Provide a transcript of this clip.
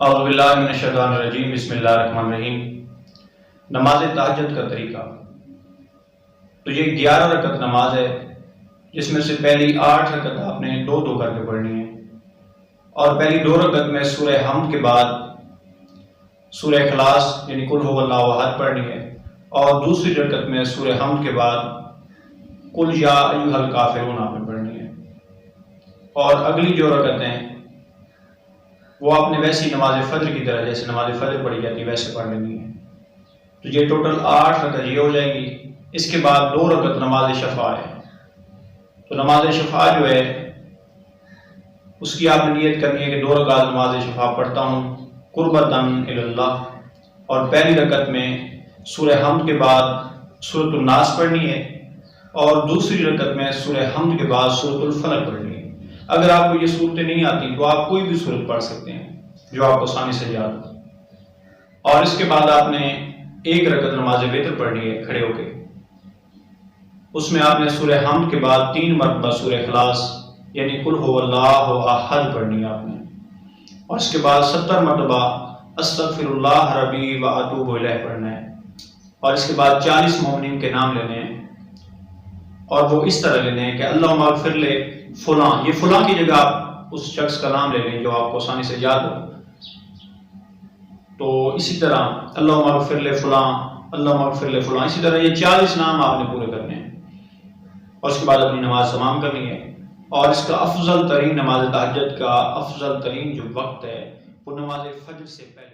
اعوذ باللہ من الشیطان الرجیم، بسم اللہ الرحمن الرحیم۔ نماز تہجد کا طریقہ تو یہ 11 رکعت نماز ہے، جس میں سے پہلی 8 رکعت آپ نے دو دو کر کے پڑھنی ہے، اور پہلی 2 رکعت میں سورہ حمد کے بعد سورہ اخلاص یعنی قل هو اللہ احد پڑھنی ہے، اور دوسری رکعت میں سورہ حمد کے بعد قل یا ایھا الکافرون آپ نے پڑھنی ہے، اور اگلی جو رکعتیں وہ آپ نے ویسی نماز فجر کی طرح جیسے نماز فجر پڑھی جاتی ہے ویسے پڑھ لینی ہے۔ تو یہ ٹوٹل 8 رکعت یہ ہو جائیں گی۔ اس کے بعد 2 رکعت نماز شفع ہے۔ تو نماز شفع جو ہے اس کی آپ نے نیت کرنی ہے کہ 2 رکعت نماز شفع پڑھتا ہوں قربتاً الی اللہ، اور پہلی رکعت میں سورہ حمد کے بعد سورۃ الناس پڑھنی ہے، اور دوسری رکعت میں سورہ حمد کے بعد سورۃ الفلق پڑھنی ہے۔ اگر آپ کو یہ صورتیں نہیں آتی تو آپ کوئی بھی صورت پڑھ سکتے ہیں جو آپ کو آسانی سے یاد ہو، اور اس کے بعد آپ نے 1 رکعت نماز وتر پڑھنی ہے کھڑے ہو کے۔ اس میں آپ نے سورہ حمد کے بعد 3 مرتبہ سورہ اخلاص یعنی قل هو اللہ احد پڑھنی ہے آپ نے، اور اس کے بعد 70 مرتبہ استغفر اللہ ربی و اتوب الیہ پڑھنا ہے، اور اس کے بعد 40 مومنین کے نام لینے ہیں، اور وہ اس طرح لینے ہیں کہ اللہم اغفر لے فلاں، یہ فلاں کی جگہ آپ اس شخص کا نام لے لیں جو آپ کو آسانی سے یاد ہو۔ تو اسی طرح اللہم اغفر لے فلاں، اللہم اغفر لے فلاں، اسی طرح یہ 40 نام آپ نے پورے کرنے ہیں، اور اس کے بعد اپنی نماز تمام کرنی ہے۔ اور اس کا افضل ترین نماز تہجد کا افضل ترین جو وقت ہے وہ نماز فجر سے پہلے